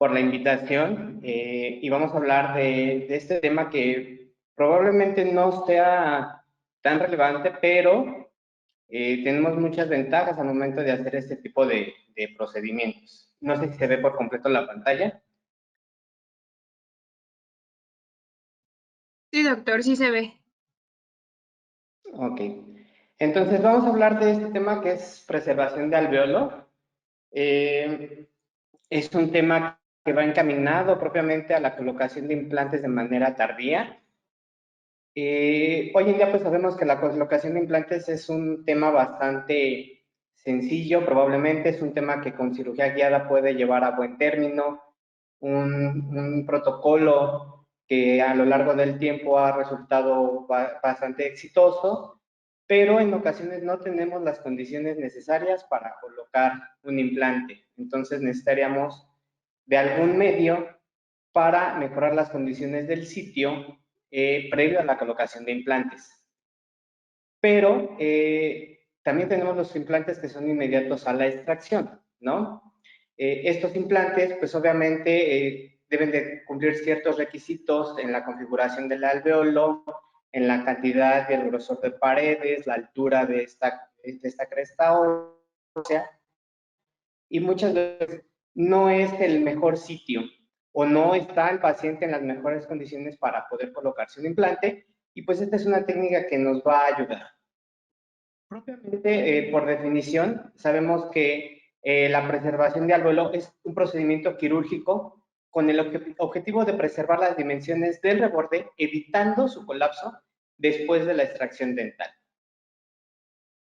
por la invitación y vamos a hablar de este tema que probablemente no sea tan relevante, pero tenemos muchas ventajas al momento de hacer este tipo de procedimientos. No sé si se ve por completo la pantalla. Sí, doctor, sí se ve. Ok. Entonces vamos a hablar de este tema que es preservación de alveolo. Es un tema que va encaminado propiamente a la colocación de implantes de manera tardía. Hoy en día pues sabemos que la colocación de implantes es un tema bastante sencillo, probablemente es un tema que con cirugía guiada puede llevar a buen término, un protocolo que a lo largo del tiempo ha resultado bastante exitoso, pero en ocasiones no tenemos las condiciones necesarias para colocar un implante. Entonces necesitaríamos de algún medio para mejorar las condiciones del sitio previo a la colocación de implantes. Pero también tenemos los implantes que son inmediatos a la extracción, ¿no? Estos implantes, pues obviamente deben de cumplir ciertos requisitos en la configuración del alveolo, en la cantidad y el grosor de paredes, la altura de esta cresta ósea, y muchas veces no es el mejor sitio o no está el paciente en las mejores condiciones para poder colocarse un implante, y pues esta es una técnica que nos va a ayudar. Propiamente, por definición, sabemos que la preservación de alveolo es un procedimiento quirúrgico con el objetivo de preservar las dimensiones del reborde, evitando su colapso después de la extracción dental.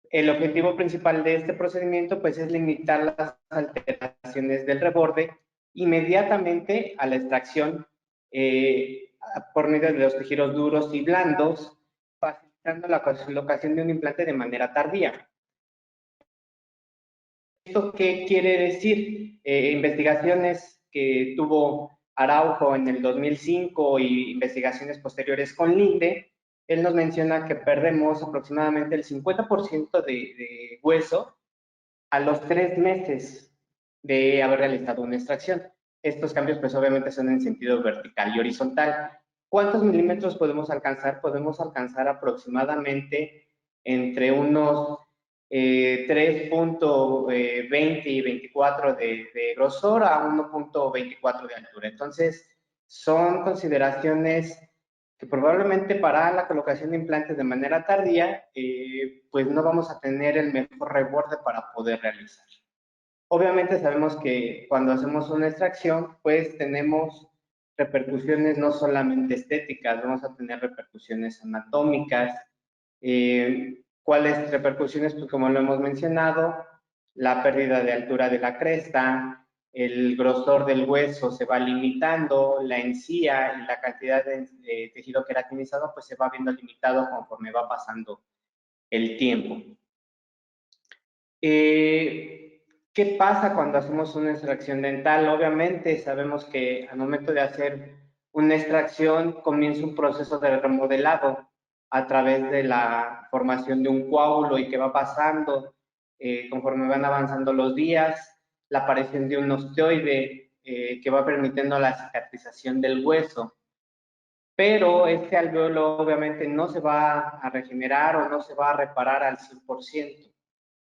El objetivo principal de este procedimiento pues es limitar las alteraciones del reborde inmediatamente a la extracción por medio de los tejidos duros y blandos, facilitando la colocación de un implante de manera tardía. ¿Esto qué quiere decir? Investigaciones que tuvo Araujo en el 2005 y investigaciones posteriores con Linde, él nos menciona que perdemos aproximadamente el 50% de hueso a los 3 meses de haber realizado una extracción. Estos cambios pues obviamente son en sentido vertical y horizontal. ¿Cuántos milímetros podemos alcanzar? Podemos alcanzar aproximadamente entre unos 3.20 y 24 de grosor a 1.24 de altura. Entonces, son consideraciones que probablemente para la colocación de implantes de manera tardía, pues no vamos a tener el mejor reborde para poder realizar. Obviamente sabemos que cuando hacemos una extracción, pues tenemos repercusiones no solamente estéticas, vamos a tener repercusiones anatómicas. ¿Cuáles repercusiones? Pues como lo hemos mencionado, la pérdida de altura de la cresta, el grosor del hueso se va limitando, la encía y la cantidad de tejido queratinizado pues se va viendo limitado conforme va pasando el tiempo. ¿Qué pasa cuando hacemos una extracción dental? Obviamente sabemos que al momento de hacer una extracción comienza un proceso de remodelado a través de la formación de un coágulo y que va pasando conforme van avanzando los días, la aparición de un osteoide que va permitiendo la cicatrización del hueso. Pero este alveolo obviamente no se va a regenerar o no se va a reparar al 100%.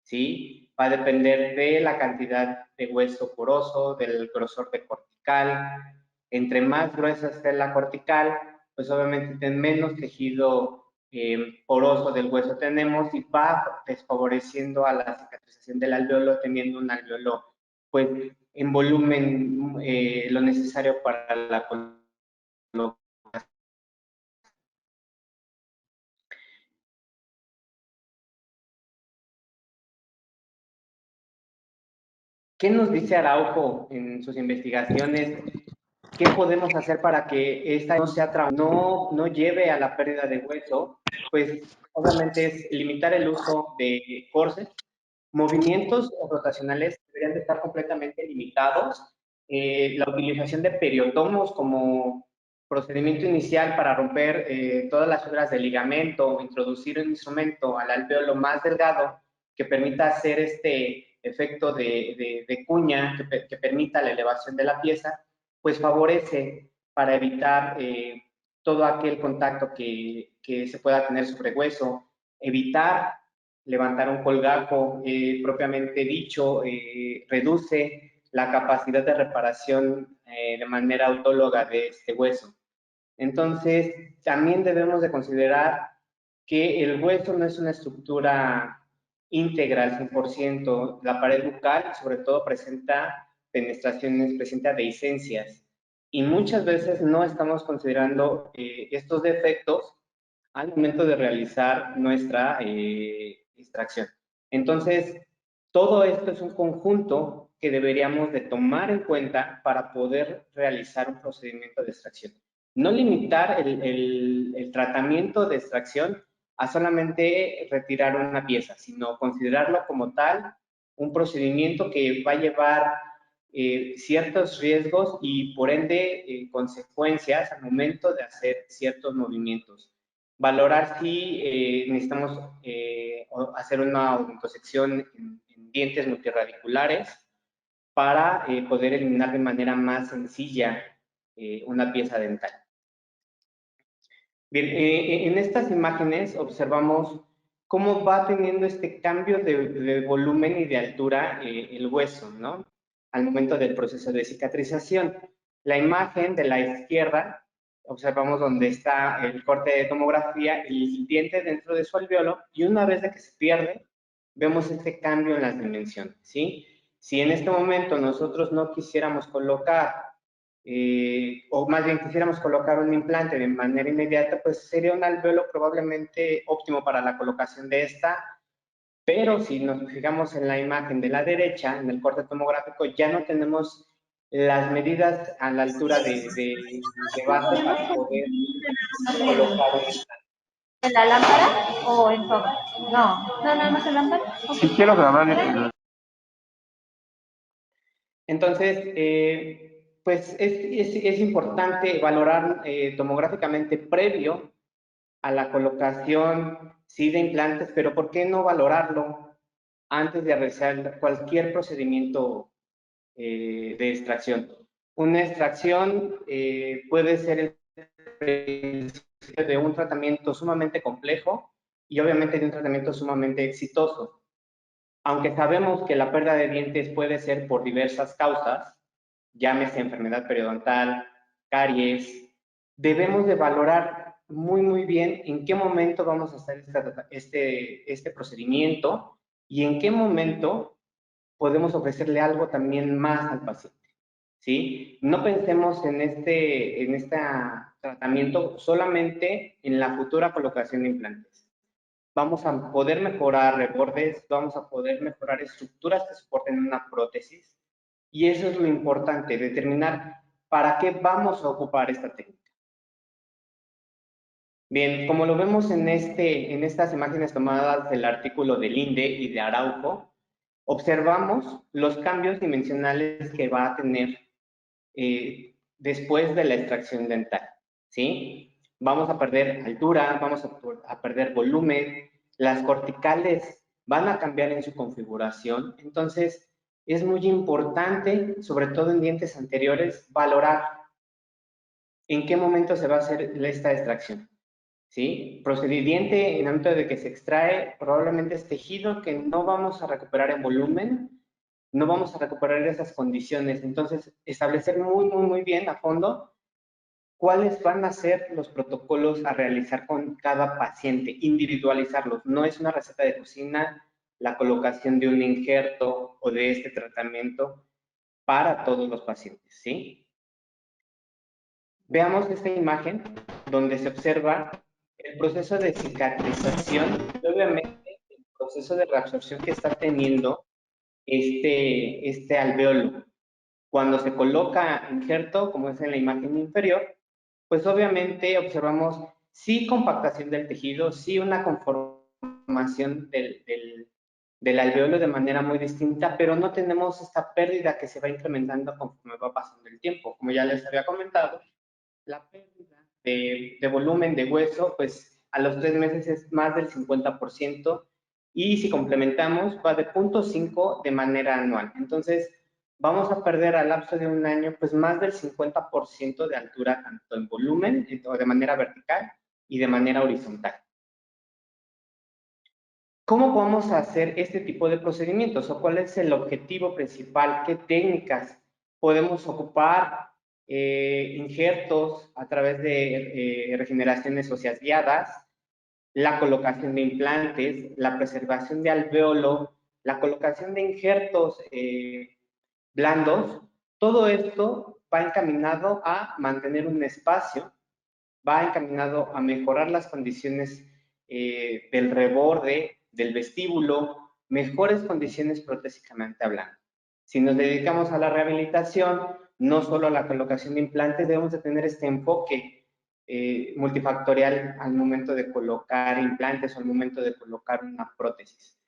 ¿Sí? Va a depender de la cantidad de hueso poroso, del grosor de cortical. Entre más gruesa esté la cortical, pues obviamente menos tejido poroso del hueso tenemos y va desfavoreciendo a la cicatrización del alveolo, teniendo un alveolo pues en volumen lo necesario para la colocación. ¿Qué nos dice Araujo en sus investigaciones? ¿Qué podemos hacer para que esta no sea no lleve a la pérdida de hueso? Pues obviamente es limitar el uso de corsets. Movimientos rotacionales deberían de estar completamente limitados. La utilización de periotomos como procedimiento inicial para romper todas las fibras del ligamento o introducir un instrumento al alveolo más delgado que permita hacer efecto de cuña que permita la elevación de la pieza, pues favorece para evitar todo aquel contacto que se pueda tener sobre hueso, evitar levantar un colgajo propiamente dicho, reduce la capacidad de reparación de manera autóloga de este hueso. Entonces, también debemos de considerar que el hueso no es una estructura íntegra al 100%. La pared bucal, sobre todo, presenta penetraciones, presenta dehiscencias. Y muchas veces no estamos considerando estos defectos al momento de realizar nuestra extracción. Entonces, todo esto es un conjunto que deberíamos de tomar en cuenta para poder realizar un procedimiento de extracción. No limitar el tratamiento de extracción a solamente retirar una pieza, sino considerarlo como tal un procedimiento que va a llevar ciertos riesgos y por ende consecuencias al momento de hacer ciertos movimientos. Valorar si necesitamos hacer una odontosección en dientes multirradiculares para poder eliminar de manera más sencilla una pieza dental. Bien, en estas imágenes observamos cómo va teniendo este cambio de volumen y de altura el hueso, ¿no? Al momento del proceso de cicatrización. La imagen de la izquierda, observamos donde está el corte de tomografía y el diente dentro de su alveolo, y una vez de que se pierde, vemos este cambio en las dimensiones, ¿sí? Si en este momento nosotros no quisiéramos colocar o más bien quisiéramos colocar un implante de manera inmediata, pues sería un alveolo probablemente óptimo para la colocación de esta, pero si nos fijamos en la imagen de la derecha, en el corte tomográfico, ya no tenemos las medidas a la altura de base para poder colocar un implante. ¿En la lámpara o en todo? No, no, nada más en lámpara. Si quiero grabar. Entonces, pues es importante valorar tomográficamente previo a la colocación, sí, de implantes, pero ¿por qué no valorarlo antes de realizar cualquier procedimiento de extracción? Una extracción puede ser el de un tratamiento sumamente complejo y obviamente de un tratamiento sumamente exitoso. Aunque sabemos que la pérdida de dientes puede ser por diversas causas, llámese enfermedad periodontal, caries, debemos de valorar muy bien en qué momento vamos a hacer este procedimiento y en qué momento podemos ofrecerle algo también más al paciente, ¿sí? No pensemos en este tratamiento solamente en la futura colocación de implantes. Vamos a poder mejorar rebordes, vamos a poder mejorar estructuras que soporten una prótesis. Y eso es lo importante, determinar para qué vamos a ocupar esta técnica. Bien, como lo vemos en estas imágenes tomadas del artículo de Linde y de Araujo, observamos los cambios dimensionales que va a tener después de la extracción dental, ¿sí? Vamos a perder altura, vamos a perder volumen, las corticales van a cambiar en su configuración, entonces es muy importante, sobre todo en dientes anteriores, valorar en qué momento se va a hacer esta extracción, ¿sí? Procediente en el momento de que se extrae, probablemente es tejido que no vamos a recuperar en volumen, no vamos a recuperar esas condiciones, entonces establecer muy bien a fondo cuáles van a ser los protocolos a realizar con cada paciente, individualizarlos. No es una receta de cocina la colocación de un injerto o de este tratamiento para todos los pacientes, ¿sí? Veamos esta imagen donde se observa el proceso de cicatrización y obviamente el proceso de reabsorción que está teniendo este alveolo. Cuando se coloca injerto, como es en la imagen inferior, pues obviamente observamos sí compactación del tejido, sí una conformación del alveolo de manera muy distinta, pero no tenemos esta pérdida que se va incrementando conforme va pasando el tiempo. Como ya les había comentado, la pérdida de volumen de hueso, pues a los 3 meses es más del 50%, y si complementamos va de 0.5 de manera anual. Entonces, vamos a perder al lapso de un año pues más del 50% de altura, tanto en volumen o de manera vertical y de manera horizontal. ¿Cómo vamos a hacer este tipo de procedimientos o cuál es el objetivo principal? ¿Qué técnicas podemos ocupar? Injertos a través de regeneraciones óseas guiadas, la colocación de implantes, la preservación de alvéolo, la colocación de injertos blandos. Todo esto va encaminado a mantener un espacio, va encaminado a mejorar las condiciones del reborde, del vestíbulo, mejores condiciones protésicamente hablando. Si nos dedicamos a la rehabilitación, no solo a la colocación de implantes, debemos de tener este enfoque multifactorial al momento de colocar implantes o al momento de colocar una prótesis.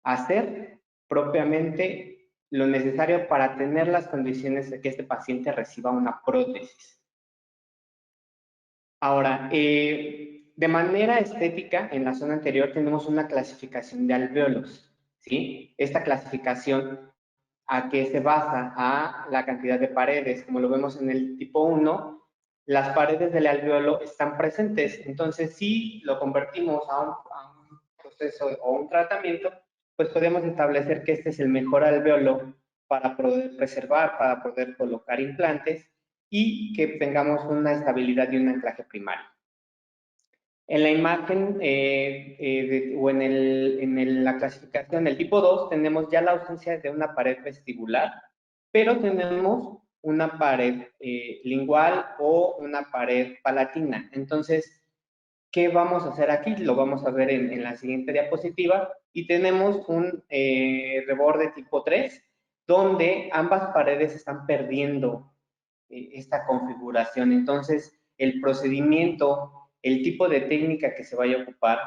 Hacer propiamente lo necesario para tener las condiciones de que este paciente reciba una prótesis. Ahora, de manera estética, en la zona anterior tenemos una clasificación de alvéolos, ¿sí? Esta clasificación, ¿a qué se basa? A la cantidad de paredes. Como lo vemos en el tipo 1, las paredes del alvéolo están presentes. Entonces, si lo convertimos a un proceso o un tratamiento, pues podemos establecer que este es el mejor alvéolo para poder preservar, para poder colocar implantes y que tengamos una estabilidad y un anclaje primario. En la imagen o en la clasificación del tipo 2 tenemos ya la ausencia de una pared vestibular, pero tenemos una pared lingual o una pared palatina. Entonces, ¿qué vamos a hacer aquí? Lo vamos a ver en la siguiente diapositiva. Y tenemos un reborde tipo 3, donde ambas paredes están perdiendo esta configuración. Entonces, el procedimiento, el tipo de técnica que se vaya a ocupar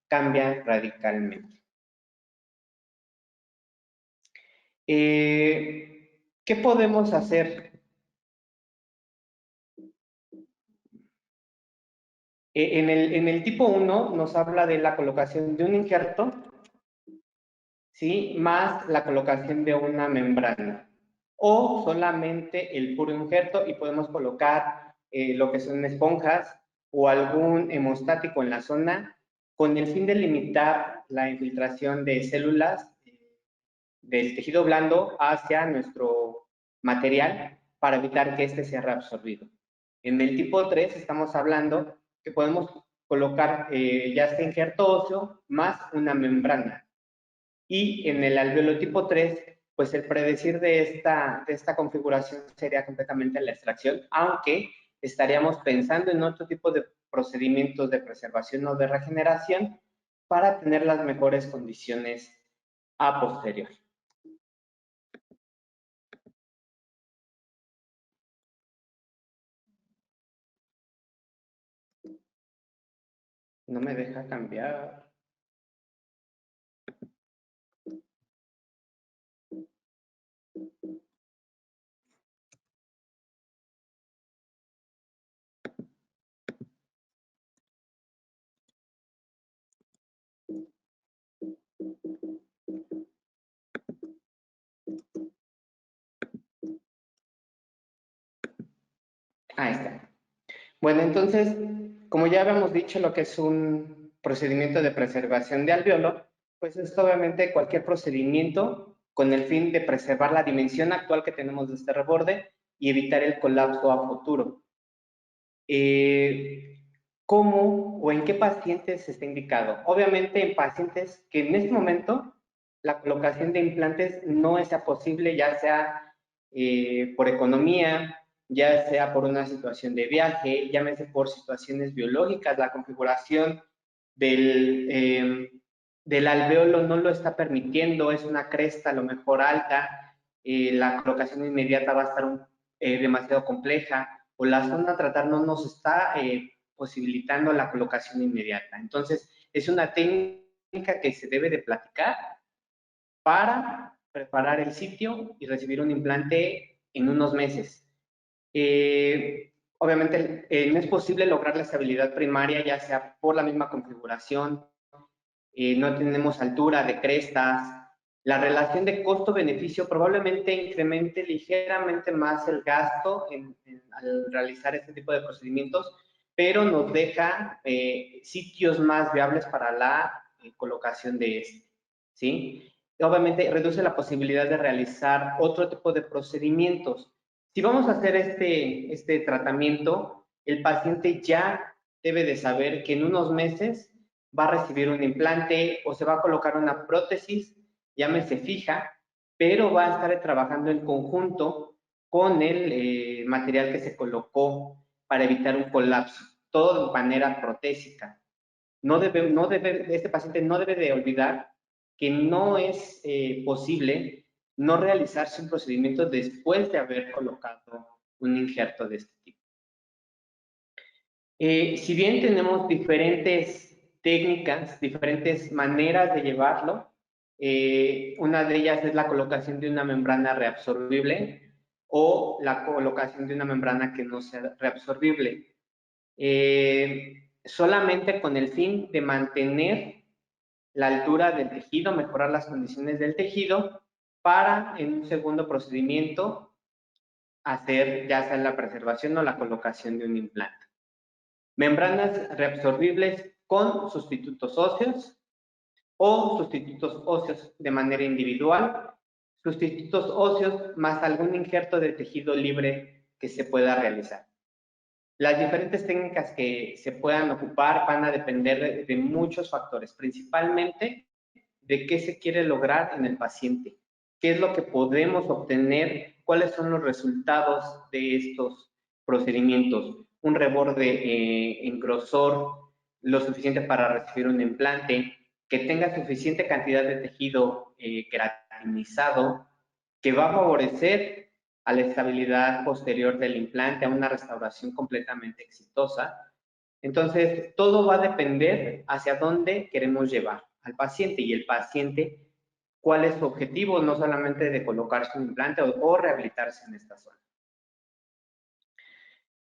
cambia radicalmente. ¿Qué podemos hacer? En el tipo 1 nos habla de la colocación de un injerto, ¿sí? Más la colocación de una membrana. O solamente el puro injerto y podemos colocar lo que son esponjas o algún hemostático en la zona con el fin de limitar la infiltración de células del tejido blando hacia nuestro material para evitar que éste sea reabsorbido. En el tipo 3 estamos hablando que podemos colocar ya sea injerto óseo más una membrana. Y en el alvéolo tipo 3, pues el predecir de esta configuración sería completamente la extracción, aunque estaríamos pensando en otro tipo de procedimientos de preservación o de regeneración para tener las mejores condiciones a posterior. No me deja cambiar. Ahí está. Bueno, entonces, como ya habíamos dicho, lo que es un procedimiento de preservación de alvéolo, pues es obviamente cualquier procedimiento con el fin de preservar la dimensión actual que tenemos de este reborde y evitar el colapso a futuro. ¿Cómo o en qué pacientes está indicado? Obviamente en pacientes que en este momento la colocación de implantes no sea posible, ya sea por economía, ya sea por una situación de viaje, llámese por situaciones biológicas, la configuración del alvéolo no lo está permitiendo, es una cresta a lo mejor alta, la colocación inmediata va a estar demasiado compleja, o la zona a tratar no nos está posibilitando la colocación inmediata. Entonces, es una técnica que se debe de platicar para preparar el sitio y recibir un implante en unos meses. Obviamente no es posible lograr la estabilidad primaria, ya sea por la misma configuración, no tenemos altura de crestas. La relación de costo-beneficio probablemente incremente ligeramente más el gasto al realizar este tipo de procedimientos, pero nos deja sitios más viables para la colocación de este, ¿sí? Obviamente reduce la posibilidad de realizar otro tipo de procedimientos. Si vamos a hacer este tratamiento, el paciente ya debe de saber que en unos meses va a recibir un implante o se va a colocar una prótesis, llámese fija, pero va a estar trabajando en conjunto con el material que se colocó para evitar un colapso, todo de manera protésica. Este paciente no debe de olvidar que no es posible no realizarse un procedimiento después de haber colocado un injerto de este tipo. Si bien tenemos diferentes técnicas, diferentes maneras de llevarlo, una de ellas es la colocación de una membrana reabsorbible o la colocación de una membrana que no sea reabsorbible. Solamente con el fin de mantener la altura del tejido, mejorar las condiciones del tejido, para en un segundo procedimiento hacer ya sea la preservación o la colocación de un implante. Membranas reabsorbibles con sustitutos óseos o sustitutos óseos de manera individual, sustitutos óseos más algún injerto de tejido libre que se pueda realizar. Las diferentes técnicas que se puedan ocupar van a depender de muchos factores, principalmente de qué se quiere lograr en el paciente, qué es lo que podemos obtener, cuáles son los resultados de estos procedimientos. Un reborde en grosor lo suficiente para recibir un implante, que tenga suficiente cantidad de tejido queratinizado, que va a favorecer a la estabilidad posterior del implante, a una restauración completamente exitosa. Entonces, todo va a depender hacia dónde queremos llevar al paciente y el paciente, cuál es su objetivo, no solamente de colocarse un implante o rehabilitarse en esta zona.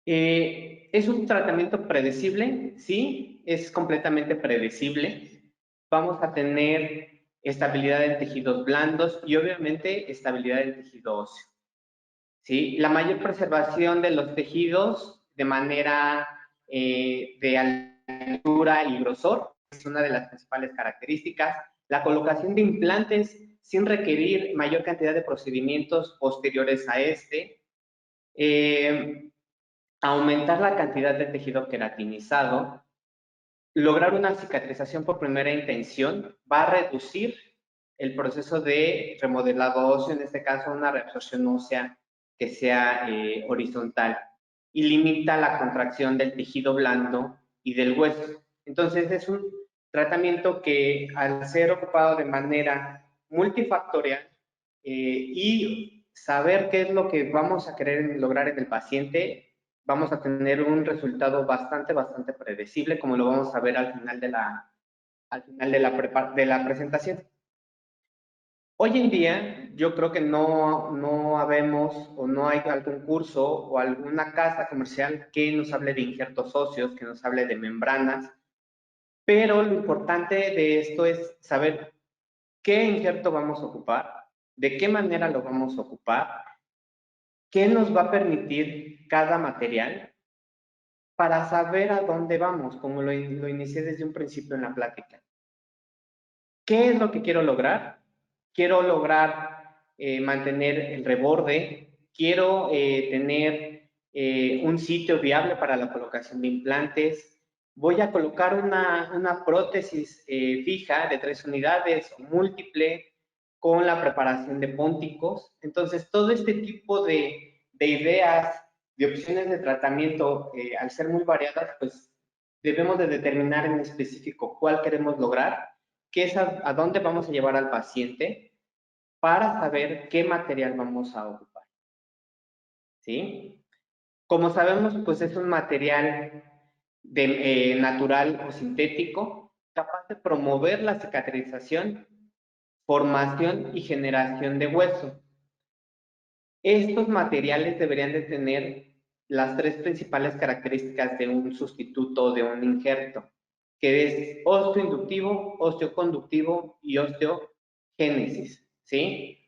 ¿Es un tratamiento predecible? Sí, es completamente predecible. Vamos a tener estabilidad en tejidos blandos y obviamente estabilidad en tejido óseo. ¿Sí? La mayor preservación de los tejidos de manera de altura y grosor es una de las principales características. La colocación de implantes sin requerir mayor cantidad de procedimientos posteriores a este. Aumentar la cantidad de tejido queratinizado. Lograr una cicatrización por primera intención va a reducir el proceso de remodelado óseo, en este caso una reabsorción ósea que sea horizontal, y limita la contracción del tejido blando y del hueso. Entonces es un tratamiento que al ser ocupado de manera multifactorial y saber qué es lo que vamos a querer lograr en el paciente, vamos a tener un resultado bastante predecible, como lo vamos a ver al final de la presentación. Hoy en día, yo creo que no habemos o no hay algún curso o alguna casa comercial que nos hable de injertos óseos, que nos hable de membranas, pero lo importante de esto es saber qué injerto vamos a ocupar, de qué manera lo vamos a ocupar, qué nos va a permitir cada material, para saber a dónde vamos, como lo inicié desde un principio en la plática. ¿Qué es lo que quiero lograr? Quiero lograr mantener el reborde, quiero tener un sitio viable para la colocación de implantes, voy a colocar una prótesis fija de 3 unidades o múltiple con la preparación de pónticos. Entonces, todo este tipo de ideas, de opciones de tratamiento, al ser muy variadas, pues debemos de determinar en específico cuál queremos lograr, qué es a dónde vamos a llevar al paciente para saber qué material vamos a ocupar. ¿Sí? Como sabemos, pues es un material natural o sintético capaz de promover la cicatrización, formación y generación de hueso. Estos materiales deberían de tener las 3 principales características de un sustituto de un injerto. que es osteoinductivo, osteoconductivo y osteogénesis, ¿sí?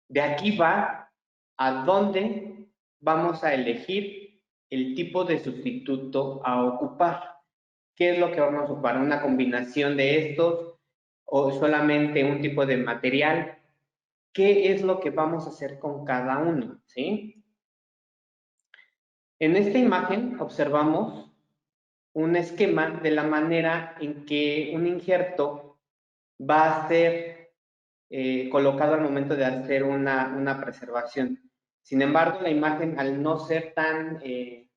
De aquí va a dónde vamos a elegir el tipo de sustituto a ocupar. ¿Qué es lo que vamos a ocupar? ¿Una combinación de estos o solamente un tipo de material? ¿Qué es lo que vamos a hacer con cada uno? ¿Sí? En esta imagen observamos un esquema de la manera en que un injerto va a ser colocado al momento de hacer una preservación. Sin embargo, la imagen, al no ser tan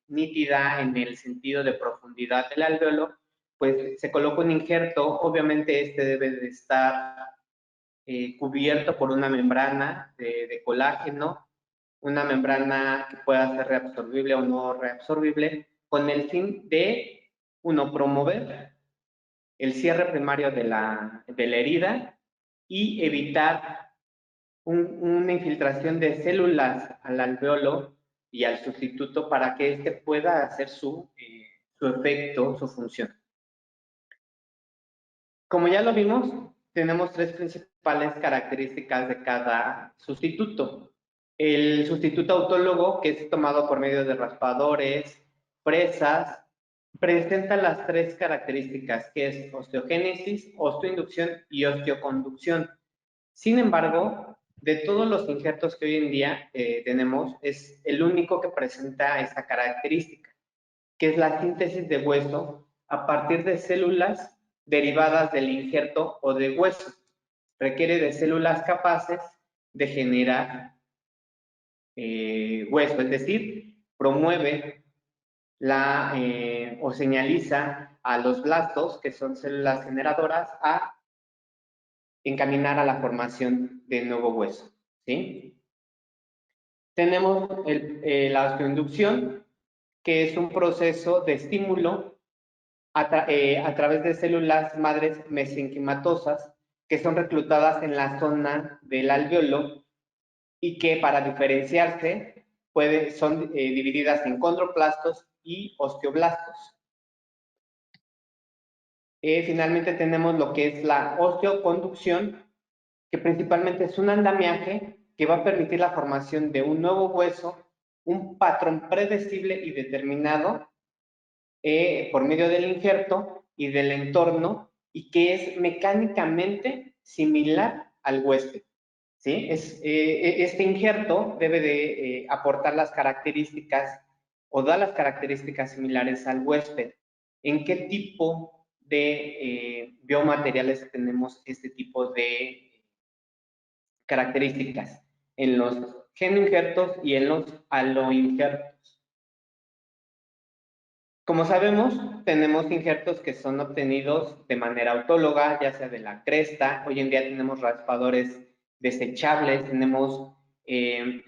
nítida en el sentido de profundidad del alvéolo, pues se coloca un injerto. Obviamente este debe de estar cubierto por una membrana de colágeno, una membrana que pueda ser reabsorbible o no reabsorbible, con el fin de, uno, promover el cierre primario de la herida y evitar una infiltración de células al alvéolo y al sustituto para que éste pueda hacer su efecto, su función. Como ya lo vimos, tenemos tres principales características de cada sustituto. El sustituto autólogo, que es tomado por medio de raspadores, fresas, presenta las tres características, que es osteogénesis, osteoinducción y osteoconducción. Sin embargo, de todos los injertos que hoy en día tenemos, es el único que presenta esta característica, que es la síntesis de hueso a partir de células derivadas del injerto o de hueso. Requiere de células capaces de generar hueso, es decir, promueve o señaliza a los blastos, que son células generadoras, a encaminar a la formación de nuevo hueso, ¿sí? Tenemos la osteoinducción, que es un proceso de estímulo a través de células madres mesenquimatosas que son reclutadas en la zona del alvéolo y que, para diferenciarse, son divididas en condroplastos y osteoblastos. Finalmente tenemos lo que es la osteoconducción, que principalmente es un andamiaje que va a permitir la formación de un nuevo hueso, un patrón predecible y determinado por medio del injerto y del entorno, y que es mecánicamente similar al huésped. ¿Sí? Este injerto debe de aportar las características o dar las características similares al huésped. ¿En qué tipo de biomateriales tenemos este tipo de características? En los genoinjertos y en los aloinjertos. Como sabemos, tenemos injertos que son obtenidos de manera autóloga, ya sea de la cresta. Hoy en día tenemos raspadores desechables, tenemos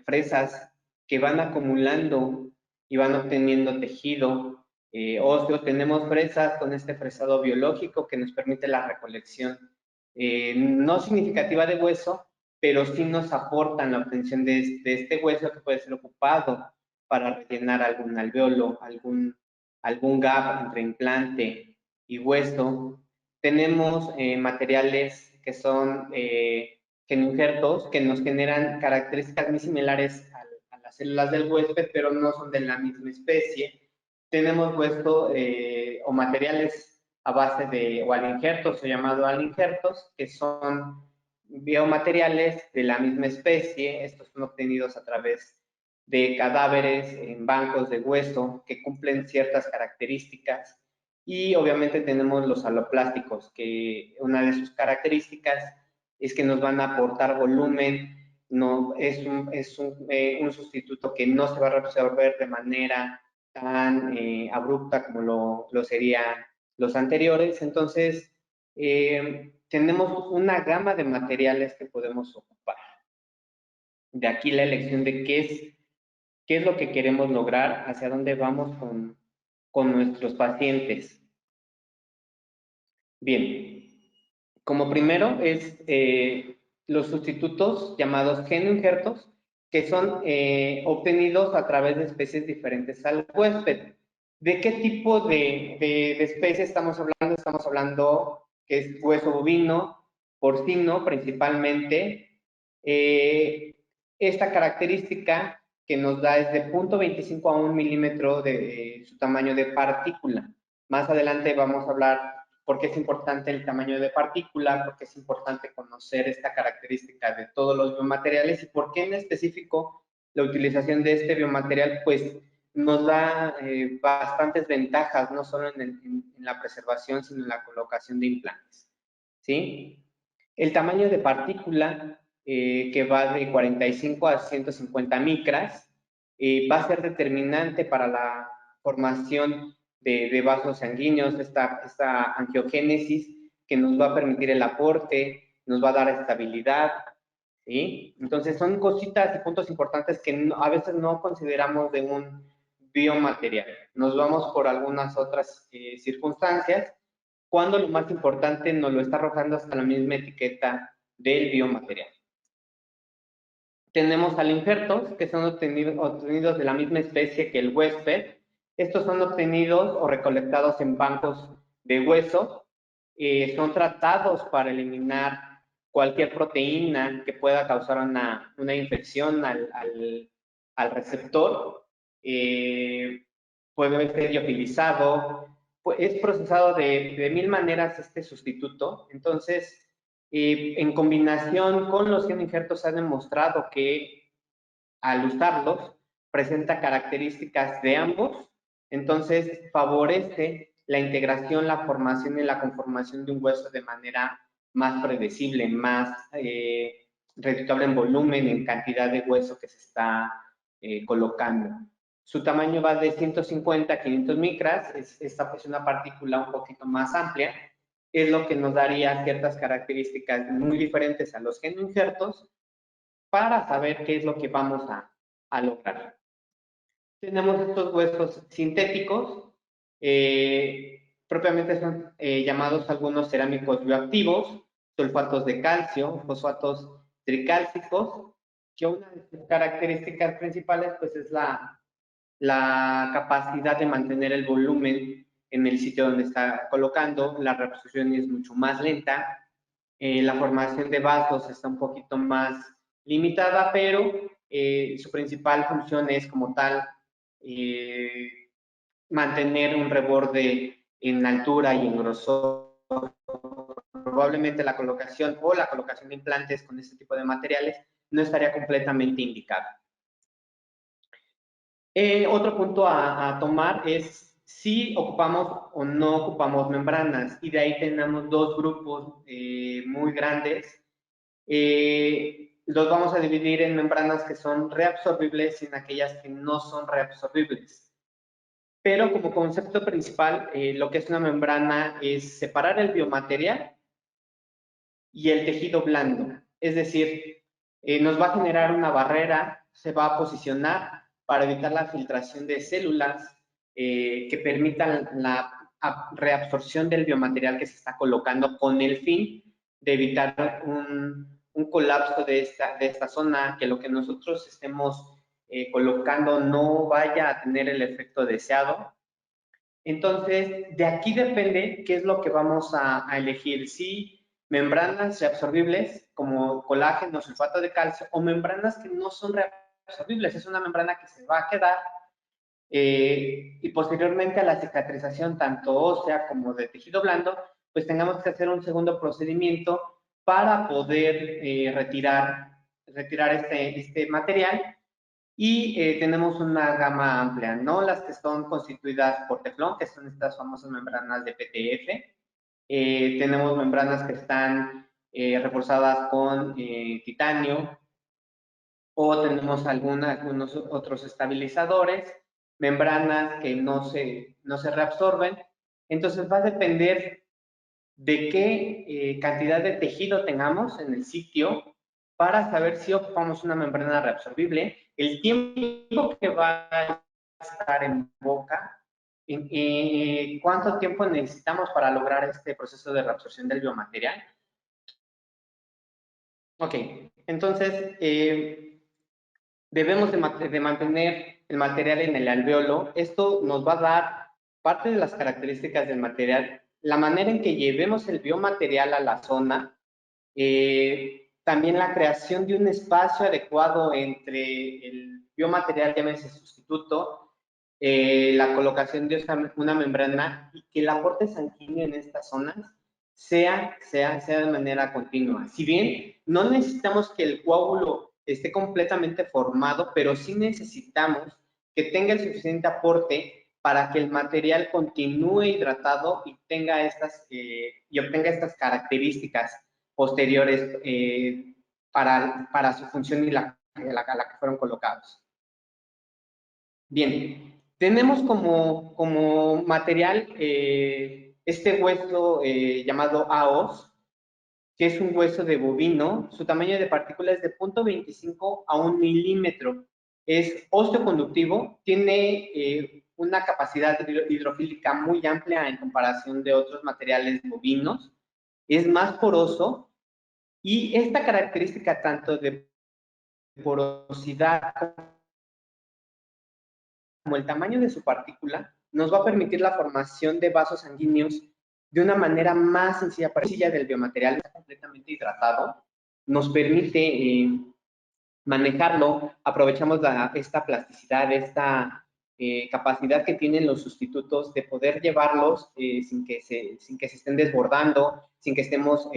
fresas que van acumulando y van obteniendo tejido óseo. Tenemos fresas con este fresado biológico que nos permite la recolección no significativa de hueso, pero sí nos aportan la obtención de este hueso, que puede ser ocupado para rellenar algún alvéolo, algún gap entre implante y hueso. Tenemos materiales que son genoinjertos, que nos generan características muy similares a las células del huésped, pero no son de la misma especie. Tenemos hueso o materiales a base de o alinjertos, o llamado alinjertos, que son biomateriales de la misma especie. Estos son obtenidos a través de cadáveres en bancos de hueso que cumplen ciertas características. Y obviamente tenemos los aloplásticos, que una de sus características es que nos van a aportar volumen. No, es un sustituto que no se va a reabsorber de manera tan abrupta como lo serían los anteriores. Entonces, tenemos una gama de materiales que podemos ocupar. De aquí la elección de qué es lo que queremos lograr, hacia dónde vamos con nuestros pacientes. Bien, como primero es los sustitutos llamados genoinjertos, que son obtenidos a través de especies diferentes al huésped. ¿De qué tipo de especie estamos hablando? estamos hablando que es hueso bovino, porcino principalmente. Esta característica que nos da es de 0.25 a 1 milímetro de su tamaño de partícula. Más adelante vamos a hablar por qué es importante el tamaño de partícula, por qué es importante conocer esta característica de todos los biomateriales y por qué en específico la utilización de este biomaterial pues nos da bastantes ventajas, no solo en la preservación, sino en la colocación de implantes. ¿Sí? El tamaño de partícula, que va de 45 a 150 micras, va a ser determinante para la formación de vasos sanguíneos, esta angiogénesis que nos va a permitir el aporte, nos va a dar estabilidad, ¿sí? Entonces son cositas y puntos importantes que a veces no consideramos de un biomaterial. Nos vamos por algunas otras circunstancias, cuando lo más importante nos lo está arrojando hasta la misma etiqueta del biomaterial. Tenemos alinjertos, que son obtenidos de la misma especie que el huésped. Estos son obtenidos o recolectados en bancos de hueso. Son tratados para eliminar cualquier proteína que pueda causar una infección al receptor. Puede ser liofilizado. Es procesado de 1000 maneras este sustituto. Entonces, en combinación con los injertos se ha demostrado que al usarlos presenta características de ambos, entonces favorece la integración, la formación y la conformación de un hueso de manera más predecible, más redituable en volumen, en cantidad de hueso que se está colocando. Su tamaño va de 150 a 500 micras, esta es una partícula un poquito más amplia, es lo que nos daría ciertas características muy diferentes a los genoinjertos para saber qué es lo que vamos a lograr. Tenemos estos huesos sintéticos, propiamente son llamados algunos cerámicos bioactivos, sulfatos de calcio, fosfatos tricálcicos, que una de sus características principales pues es la capacidad de mantener el volumen en el sitio donde está colocando, la reabsorción es mucho más lenta, la formación de vasos está un poquito más limitada, pero su principal función es como tal mantener un reborde en altura y en grosor. Probablemente la colocación de implantes con este tipo de materiales no estaría completamente indicada. Otro punto a tomar es si ocupamos o no ocupamos membranas, y de ahí tenemos dos grupos muy grandes. Los vamos a dividir en membranas que son reabsorbibles y en aquellas que no son reabsorbibles. Pero como concepto principal, lo que es una membrana es separar el biomaterial y el tejido blando. Es decir, nos va a generar una barrera, se va a posicionar para evitar la filtración de células que permitan la reabsorción del biomaterial que se está colocando con el fin de evitar un colapso de esta zona, que lo que nosotros estemos colocando no vaya a tener el efecto deseado. Entonces, de aquí depende qué es lo que vamos a elegir. Si membranas reabsorbibles como colágeno, sulfato de calcio, o membranas que no son reabsorbibles. Es una membrana que se va a quedar y posteriormente a la cicatrización tanto ósea como de tejido blando, pues tengamos que hacer un segundo procedimiento para poder retirar este material. Y tenemos una gama amplia, ¿no? Las que son constituidas por teflón, que son estas famosas membranas de PTF. Tenemos membranas que están reforzadas con titanio, o tenemos algunos otros estabilizadores, membranas que no se reabsorben. Entonces va a depender de qué cantidad de tejido tengamos en el sitio para saber si ocupamos una membrana reabsorbible, el tiempo que va a estar en boca, cuánto tiempo necesitamos para lograr este proceso de reabsorción del biomaterial. Ok, entonces debemos de mantener el material en el alvéolo. Esto nos va a dar parte de las características del material, la manera en que llevemos el biomaterial a la zona, también la creación de un espacio adecuado entre el biomaterial, llámese sustituto, la colocación de una membrana y que el aporte sanguíneo en estas zonas sea de manera continua. Si bien no necesitamos que el coágulo esté completamente formado, pero sí necesitamos que tenga el suficiente aporte para que el material continúe hidratado y tenga y obtenga estas características posteriores para su función y la que fueron colocados. Bien, tenemos como material este hueso llamado AOS, que es un hueso de bovino. Su tamaño de partícula es de 0.25 a 1 milímetro. Es osteoconductivo, tiene una capacidad hidrofílica muy amplia en comparación de otros materiales bovinos, es más poroso y esta característica tanto de porosidad como el tamaño de su partícula nos va a permitir la formación de vasos sanguíneos de una manera más sencilla del biomaterial, está completamente hidratado, nos permite manejarlo, aprovechamos esta plasticidad, esta capacidad que tienen los sustitutos de poder llevarlos sin que se estén desbordando, sin que estemos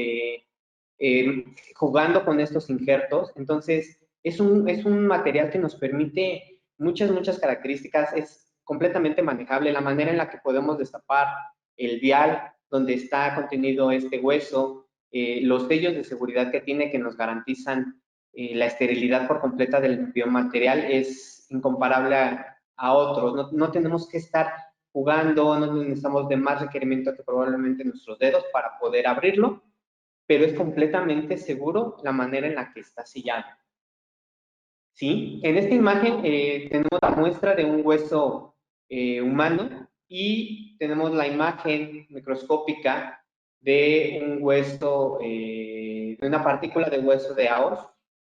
jugando con estos injertos. Entonces, es un material que nos permite muchas características, es completamente manejable, la manera en la que podemos destapar el vial donde está contenido este hueso, los sellos de seguridad que tiene que nos garantizan la esterilidad por completa del biomaterial es incomparable a otros. No tenemos que estar jugando, no necesitamos de más requerimiento que probablemente nuestros dedos para poder abrirlo, pero es completamente seguro la manera en la que está sellado. ¿Sí? En esta imagen tenemos la muestra de un hueso humano y tenemos la imagen microscópica de un hueso, de una partícula de hueso de AOS.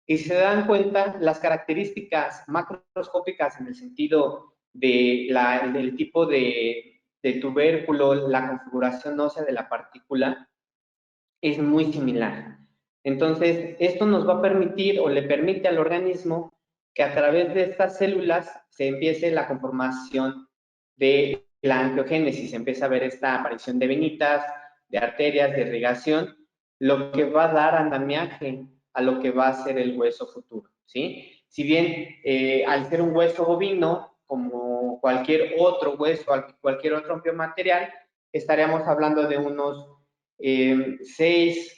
Y si se dan cuenta, las características macroscópicas en el sentido del tipo de tubérculo, la configuración ósea de la partícula, es muy similar. Entonces, esto nos va a permitir o le permite al organismo que a través de estas células se empiece la conformación de la angiogénesis, se empieza a ver esta aparición de venitas, de arterias, de irrigación, lo que va a dar andamiaje a lo que va a ser el hueso futuro, ¿sí? Si bien al ser un hueso bovino, como cualquier otro hueso, cualquier otro biomaterial, estaríamos hablando de unos 6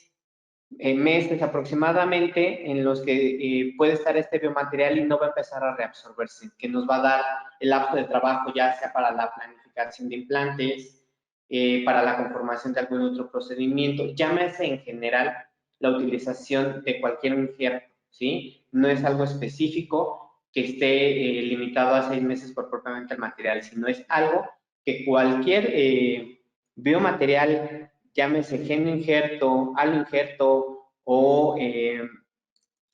meses aproximadamente en los que puede estar este biomaterial y no va a empezar a reabsorberse, que nos va a dar el lapso de trabajo ya sea para la planificación de implantes, para la conformación de algún otro procedimiento, llámese en general la utilización de cualquier injerto, ¿sí? No es algo específico que esté limitado a 6 meses por propiamente el material, sino es algo que cualquier biomaterial, llámese genoinjerto, aloinjerto o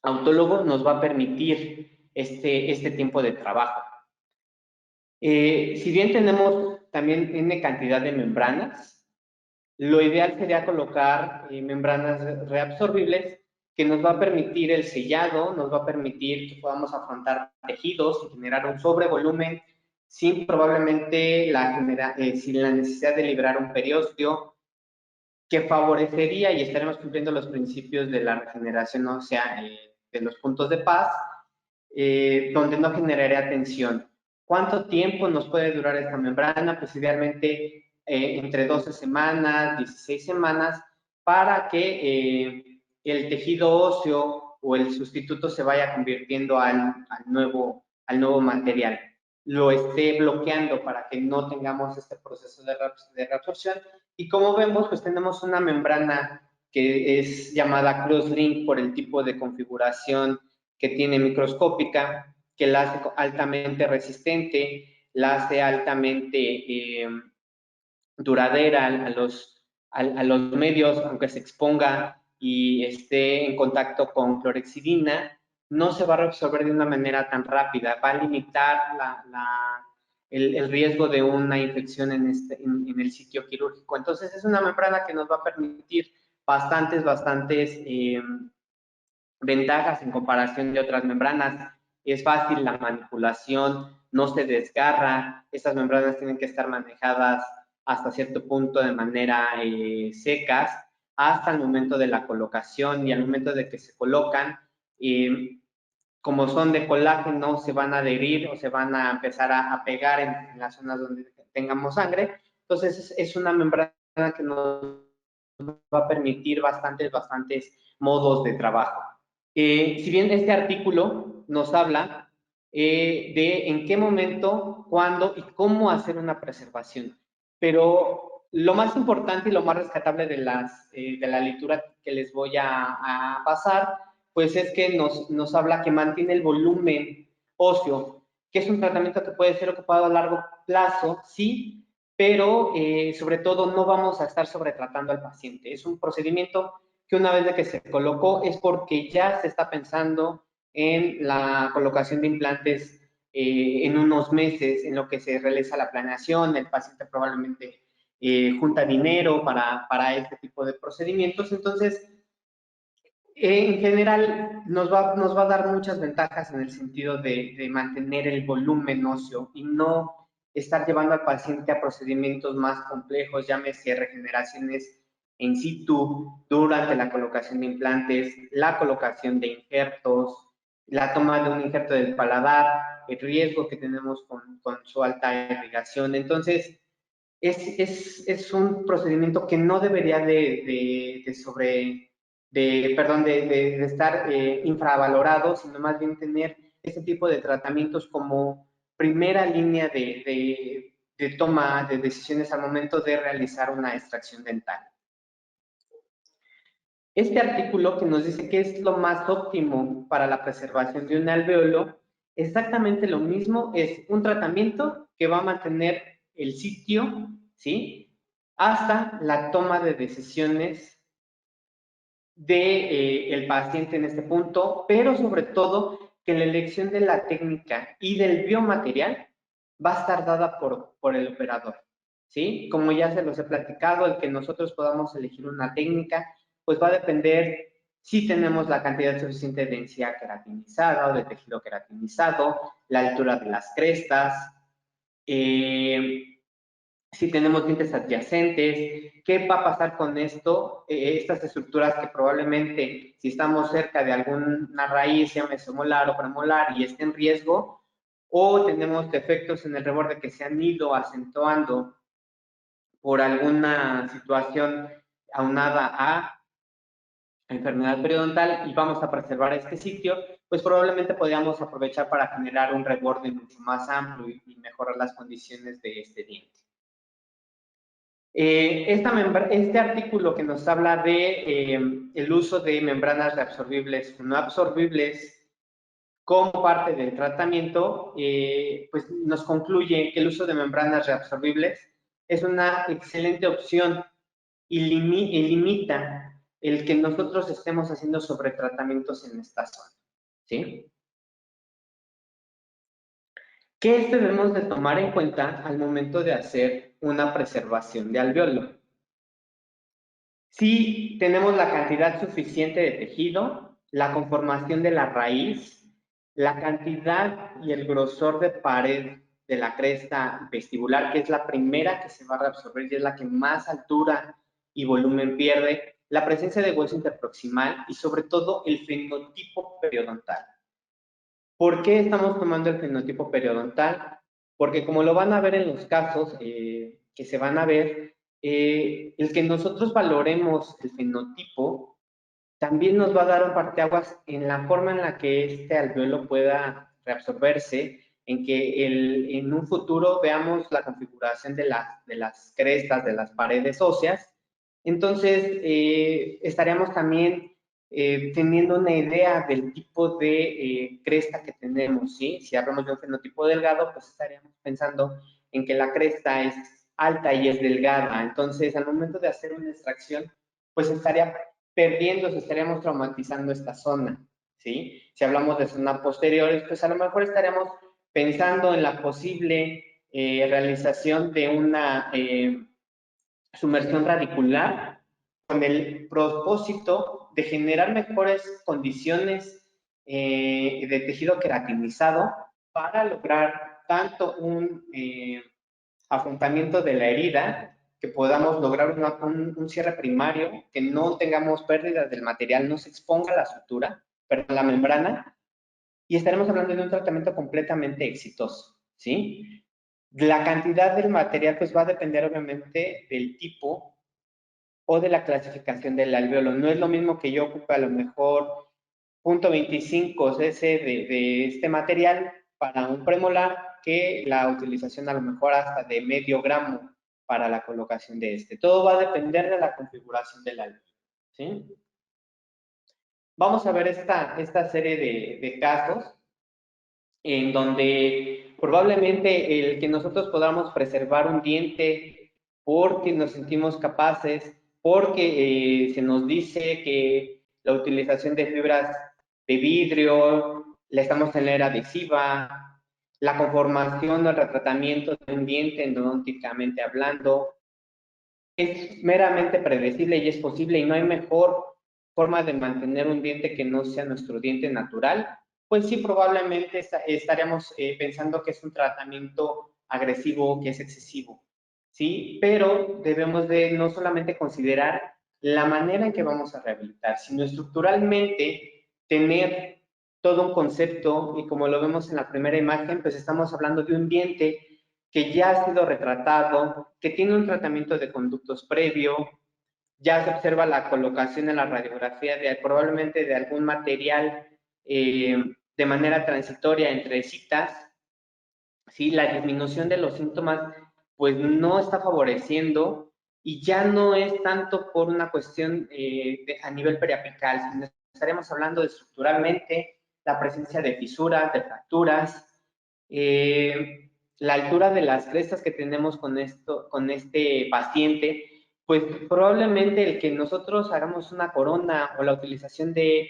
autólogo, nos va a permitir este tiempo de trabajo. Si bien tenemos también N cantidad de membranas, lo ideal sería colocar membranas reabsorbibles que nos va a permitir el sellado, nos va a permitir que podamos afrontar tejidos y generar un sobrevolumen sin probablemente sin la necesidad de liberar un periósteo, que favorecería y estaremos cumpliendo los principios de la regeneración ósea de los puntos de paz, donde no generaría tensión. ¿Cuánto tiempo nos puede durar esta membrana? Pues idealmente entre 12 semanas, 16 semanas, para que el tejido óseo o el sustituto se vaya convirtiendo al nuevo material, lo esté bloqueando para que no tengamos este proceso de reabsorción. Y como vemos, pues tenemos una membrana que es llamada crosslink por el tipo de configuración que tiene microscópica, que la hace altamente resistente, la hace altamente duradera a los medios, aunque se exponga y esté en contacto con clorhexidina, no se va a reabsorber de una manera tan rápida, va a limitar el riesgo de una infección en el sitio quirúrgico. Entonces, es una membrana que nos va a permitir bastantes ventajas en comparación de otras membranas. Es fácil la manipulación, no se desgarra. Estas membranas tienen que estar manejadas hasta cierto punto de manera secas hasta el momento de la colocación, y al momento de que se colocan, como son de colágeno, se van a adherir o se van a empezar a pegar en las zonas donde tengamos sangre. Entonces, es una membrana que nos va a permitir bastantes modos de trabajo. Si bien este artículo nos habla de en qué momento, cuándo y cómo hacer una preservación, pero lo más importante y lo más rescatable de la lectura que les voy a pasar, pues es que nos habla que mantiene el volumen óseo, que es un tratamiento que puede ser ocupado a largo plazo, sí, pero sobre todo no vamos a estar sobretratando al paciente. Es un procedimiento que una vez de que se colocó es porque ya se está pensando en la colocación de implantes en unos meses, en lo que se realiza la planeación. El paciente probablemente junta dinero para este tipo de procedimientos. Entonces, en general, nos va a dar muchas ventajas en el sentido de mantener el volumen óseo y no estar llevando al paciente a procedimientos más complejos, llámese regeneraciones in situ durante la colocación de implantes, la colocación de injertos, la toma de un injerto del paladar, el riesgo que tenemos con su alta irrigación. Entonces, es un procedimiento que no debería de estar infravalorado, sino más bien tener este tipo de tratamientos como primera línea de toma de decisiones al momento de realizar una extracción dental. Este artículo que nos dice que es lo más óptimo para la preservación de un alvéolo, exactamente lo mismo, es un tratamiento que va a mantener el sitio, ¿sí?, hasta la toma de decisiones del paciente en este punto, pero sobre todo que la elección de la técnica y del biomaterial va a estar dada por el operador, ¿sí? Como ya se los he platicado, el que nosotros podamos elegir una técnica, pues va a depender si tenemos la cantidad suficiente de densidad queratinizada o de tejido queratinizado, la altura de las crestas, si tenemos dientes adyacentes, qué va a pasar con esto, estas estructuras que probablemente, si estamos cerca de alguna raíz, llámese molar o premolar, y esté en riesgo, o tenemos defectos en el reborde que se han ido acentuando por alguna situación aunada a enfermedad periodontal y vamos a preservar este sitio, pues probablemente podríamos aprovechar para generar un reborde mucho más amplio y mejorar las condiciones de este diente. Este artículo que nos habla de el uso de membranas reabsorbibles o no absorbibles como parte del tratamiento, pues nos concluye que el uso de membranas reabsorbibles es una excelente opción y limita el que nosotros estemos haciendo sobretratamientos en esta zona, ¿sí? ¿Qué debemos de tomar en cuenta al momento de hacer una preservación de alvéolo? Si tenemos la cantidad suficiente de tejido, la conformación de la raíz, la cantidad y el grosor de pared de la cresta vestibular, que es la primera que se va a reabsorber y es la que más altura y volumen pierde, la presencia de hueso interproximal y sobre todo el fenotipo periodontal. ¿Por qué estamos tomando el fenotipo periodontal? Porque como lo van a ver en los casos que se van a ver, el que nosotros valoremos el fenotipo también nos va a dar un parteaguas en la forma en la que este alvéolo pueda reabsorberse, en que en un futuro veamos la configuración de las crestas, de las paredes óseas. Entonces, estaríamos también teniendo una idea del tipo de cresta que tenemos, ¿sí? Si hablamos de un fenotipo delgado, pues estaríamos pensando en que la cresta es alta y es delgada. Entonces, al momento de hacer una extracción, pues estaría perdiendo, estaríamos traumatizando esta zona, ¿sí? Si hablamos de zona posteriores, pues a lo mejor estaríamos pensando en la posible realización de una sumersión radicular con el propósito de generar mejores condiciones de tejido queratinizado para lograr tanto un afrontamiento de la herida, que podamos lograr un cierre primario, que no tengamos pérdidas del material, no se exponga la sutura, perdón, la membrana, y estaremos hablando de un tratamiento completamente exitoso, ¿sí? La cantidad del material pues va a depender obviamente del tipo o de la clasificación del alveolo. No es lo mismo que yo ocupe a lo mejor 0.25 cc de este material para un premolar que la utilización a lo mejor hasta de medio gramo para la colocación de este. Todo va a depender de la configuración del alveolo, ¿sí? Vamos a ver esta serie de casos en donde probablemente el que nosotros podamos preservar un diente porque nos sentimos capaces, porque se nos dice que la utilización de fibras de vidrio, la estamos en la era adhesiva, la conformación o el retratamiento de un diente endodónticamente hablando, es meramente predecible y es posible y no hay mejor forma de mantener un diente que no sea nuestro diente natural, pues sí, probablemente estaríamos pensando que es un tratamiento agresivo, que es excesivo, ¿sí? Pero debemos de no solamente considerar la manera en que vamos a rehabilitar, sino estructuralmente tener todo un concepto y como lo vemos en la primera imagen, pues estamos hablando de un diente que ya ha sido retratado, que tiene un tratamiento de conductos previo, ya se observa la colocación en la radiografía de probablemente de algún material de manera transitoria entre citas, ¿sí? La disminución de los síntomas pues no está favoreciendo y ya no es tanto por una cuestión a nivel periapical, sino estaremos hablando de estructuralmente la presencia de fisuras, de fracturas, la altura de las crestas que tenemos con este paciente, pues probablemente el que nosotros hagamos una corona o la utilización de,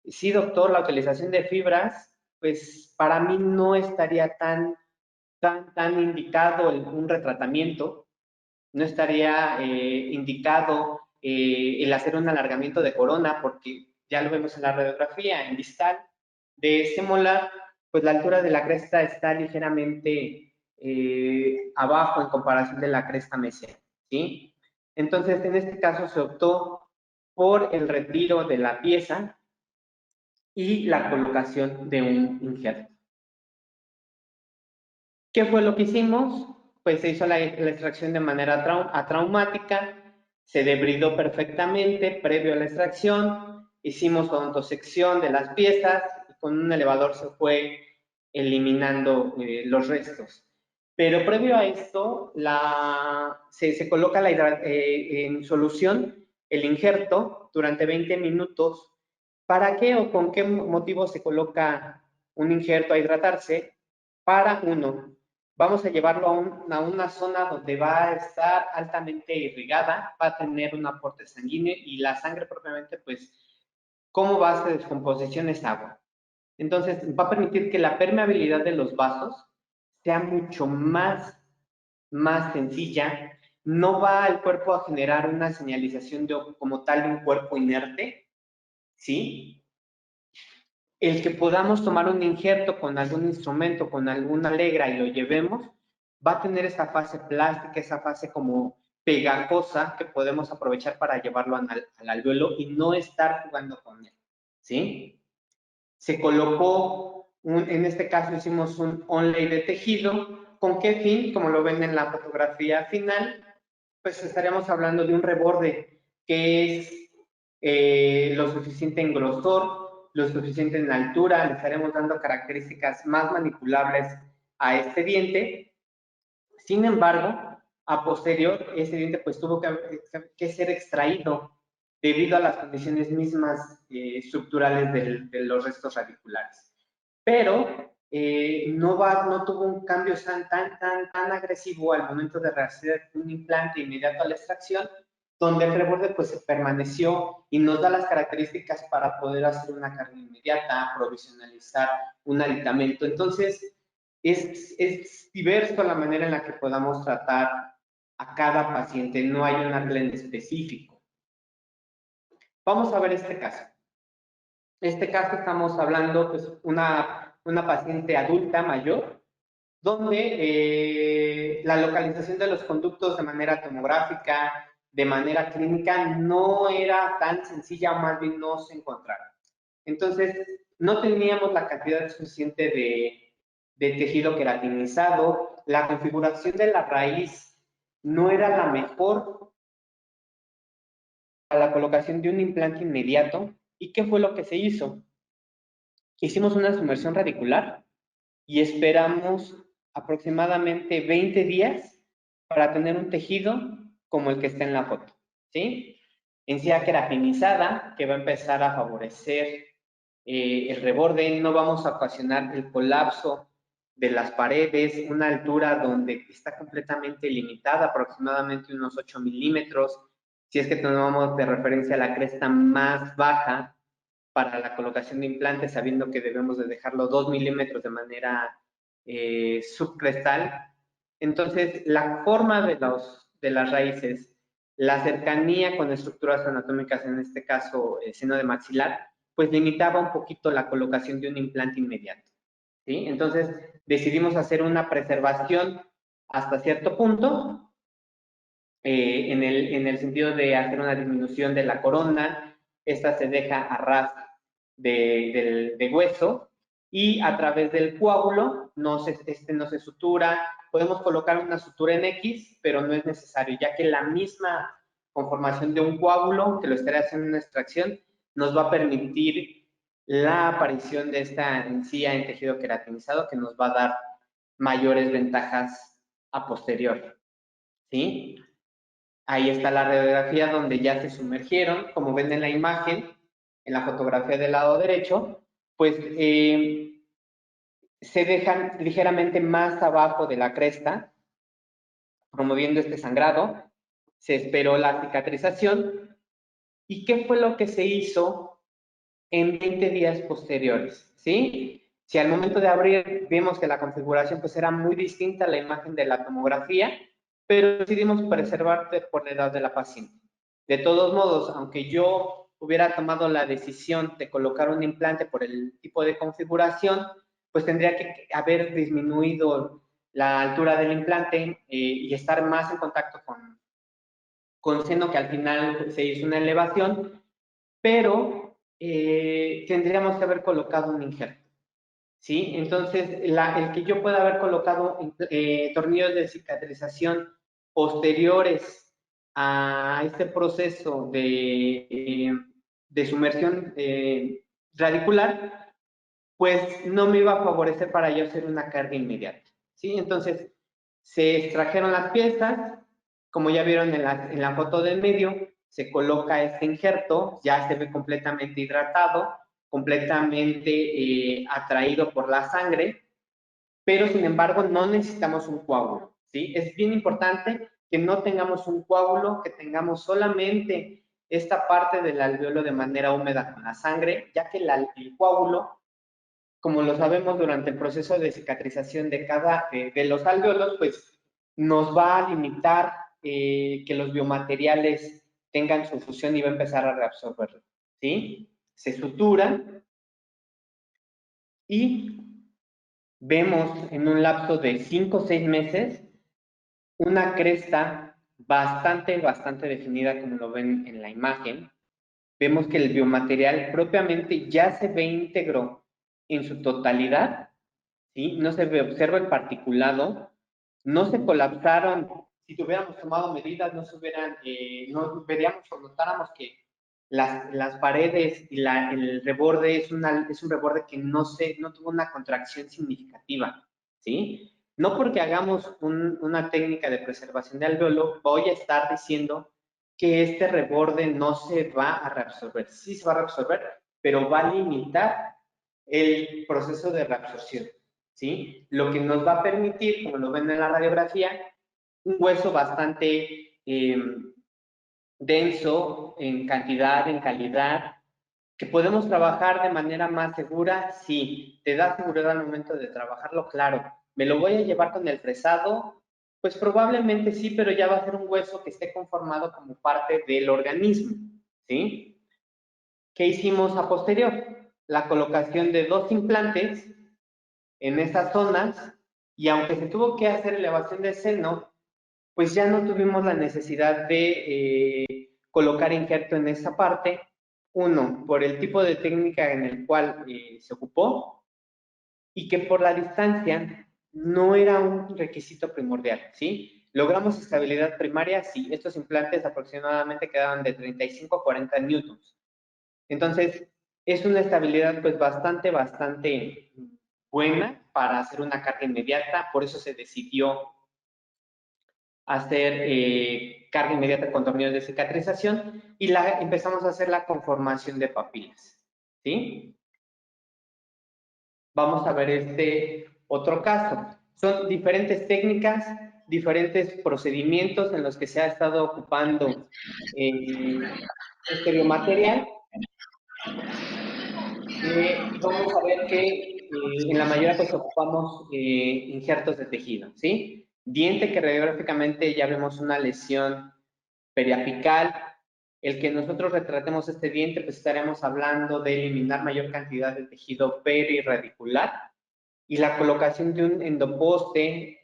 sí doctor, la utilización de fibras, pues para mí no estaría tan indicado un retratamiento, no estaría indicado el hacer un alargamiento de corona, porque ya lo vemos en la radiografía, en distal de este molar, pues la altura de la cresta está ligeramente abajo en comparación de la cresta mesiana, ¿sí? Entonces, en este caso se optó por el retiro de la pieza y la colocación de un injerto. ¿Qué fue lo que hicimos? Pues se hizo la extracción de manera atraumática, se debridó perfectamente previo a la extracción, hicimos odontosección de las piezas y con un elevador se fue eliminando los restos. Pero previo a esto, se coloca en solución el injerto durante 20 minutos. ¿Para qué o con qué motivo se coloca un injerto a hidratarse? Para uno, vamos a llevarlo a una zona donde va a estar altamente irrigada, va a tener un aporte sanguíneo y la sangre propiamente, pues, ¿cómo va a ser descomposición? Es agua. Entonces, va a permitir que la permeabilidad de los vasos sea mucho más sencilla. No va el cuerpo a generar una señalización como tal de un cuerpo inerte, ¿sí? El que podamos tomar un injerto con algún instrumento, con alguna alegra y lo llevemos, va a tener esa fase plástica, esa fase como pegajosa que podemos aprovechar para llevarlo al alveolo y no estar jugando con él, ¿sí? Se colocó, en este caso hicimos un onlay de tejido. ¿Con qué fin? Como lo ven en la fotografía final, pues estaríamos hablando de un reborde que es lo suficiente en grosor, lo suficiente en altura, le estaremos dando características más manipulables a este diente. Sin embargo, a posterior, ese diente pues tuvo que ser extraído debido a las condiciones mismas estructurales de los restos radiculares. Pero no tuvo un cambio tan agresivo al momento de rehacer un implante inmediato a la extracción, donde el reborde pues permaneció y nos da las características para poder hacer una carga inmediata, provisionalizar un aditamento. Entonces, es diverso la manera en la que podamos tratar a cada paciente, no hay un plan específico. Vamos a ver este caso. Este caso estamos hablando, pues, una paciente adulta mayor, donde la localización de los conductos de manera tomográfica, de manera clínica, no era tan sencilla, o más bien no se encontraba. Entonces, no teníamos la cantidad suficiente de tejido queratinizado, la configuración de la raíz no era la mejor para la colocación de un implante inmediato. ¿Y qué fue lo que se hizo? Hicimos una sumersión radicular y esperamos aproximadamente 20 días para tener un tejido como el que está en la foto, ¿sí? Encía queratinizada, que va a empezar a favorecer el reborde, no vamos a ocasionar el colapso de las paredes, una altura donde está completamente limitada, aproximadamente unos 8 milímetros, si es que tomamos de referencia la cresta más baja para la colocación de implantes, sabiendo que debemos de dejarlo 2 milímetros de manera subcrestal. Entonces, la forma de las raíces, la cercanía con estructuras anatómicas, en este caso, seno de maxilar, pues limitaba un poquito la colocación de un implante inmediato, ¿sí? Entonces, decidimos hacer una preservación hasta cierto punto, en el sentido de hacer una disminución de la corona. Esta se deja a ras de hueso, y a través del coágulo no se sutura. Podemos colocar una sutura en X, pero no es necesario, ya que la misma conformación de un coágulo, que lo estaría haciendo una extracción, nos va a permitir la aparición de esta encía en tejido queratinizado, que nos va a dar mayores ventajas a posterior, ¿sí? Ahí está la radiografía donde ya se sumergieron, como ven en la imagen, en la fotografía del lado derecho, pues se dejan ligeramente más abajo de la cresta, promoviendo este sangrado. Se esperó la cicatrización. ¿Y qué fue lo que se hizo en 20 días posteriores? ¿Sí? Si al momento de abrir vimos que la configuración pues era muy distinta a la imagen de la tomografía, pero decidimos preservar por la edad de la paciente. De todos modos, aunque yo hubiera tomado la decisión de colocar un implante por el tipo de configuración, pues tendría que haber disminuido la altura del implante y estar más en contacto con seno, que al final se hizo una elevación, pero tendríamos que haber colocado un injerto, ¿sí? Entonces, el que yo pueda haber colocado tornillos de cicatrización posteriores a este proceso de sumersión radicular, pues no me iba a favorecer para yo hacer una carga inmediata, ¿sí? Entonces, se extrajeron las piezas, como ya vieron en la foto del medio, se coloca este injerto, ya se ve completamente hidratado, completamente atraído por la sangre, pero sin embargo no necesitamos un coágulo, ¿sí? Es bien importante que no tengamos un coágulo, que tengamos solamente esta parte del alveolo de manera húmeda con la sangre, ya que el coágulo, como lo sabemos, durante el proceso de cicatrización de los alvéolos, pues nos va a limitar que los biomateriales tengan su fusión y va a empezar a reabsorberlo, ¿sí? Se sutura y vemos en un lapso de 5 o 6 meses una cresta bastante definida, como lo ven en la imagen. Vemos que el biomaterial propiamente ya se ve íntegro en su totalidad, ¿sí? No se observa el particulado, no se colapsaron. Si tuviéramos tomado medidas, no veríamos o notáramos que las paredes y el reborde es un reborde que no tuvo una contracción significativa, ¿sí? No porque hagamos una técnica de preservación de alveolo, voy a estar diciendo que este reborde no se va a reabsorber. Sí se va a reabsorber, pero va a limitar el proceso de reabsorción, ¿sí? Lo que nos va a permitir, como lo ven en la radiografía, un hueso bastante denso en cantidad, en calidad, que podemos trabajar de manera más segura. Sí, te da seguridad al momento de trabajarlo, claro, ¿Me lo voy a llevar con el fresado? Pues probablemente sí, pero ya va a ser un hueso que esté conformado como parte del organismo, ¿sí? ¿Qué hicimos a posterior? La colocación de 2 implantes en esas zonas, y aunque se tuvo que hacer elevación de seno, pues ya no tuvimos la necesidad de colocar injerto en esa parte. Uno, por el tipo de técnica en el cual se ocupó, y que por la distancia no era un requisito primordial, ¿sí? Logramos estabilidad primaria, sí, estos implantes aproximadamente quedaban de 35 a 40 newtons. Entonces, es una estabilidad pues bastante buena para hacer una carga inmediata, por eso se decidió hacer carga inmediata con tornillos de cicatrización y empezamos a hacer la conformación de papilas, ¿sí? Vamos a ver este otro caso. Son diferentes técnicas, diferentes procedimientos en los que se ha estado ocupando este biomaterial. Vamos a ver que en la mayoría pues ocupamos injertos de tejido, ¿sí? Diente que radiográficamente ya vemos una lesión periapical. El que nosotros retratemos este diente, pues estaremos hablando de eliminar mayor cantidad de tejido perirradicular. Y la colocación de un endoposte,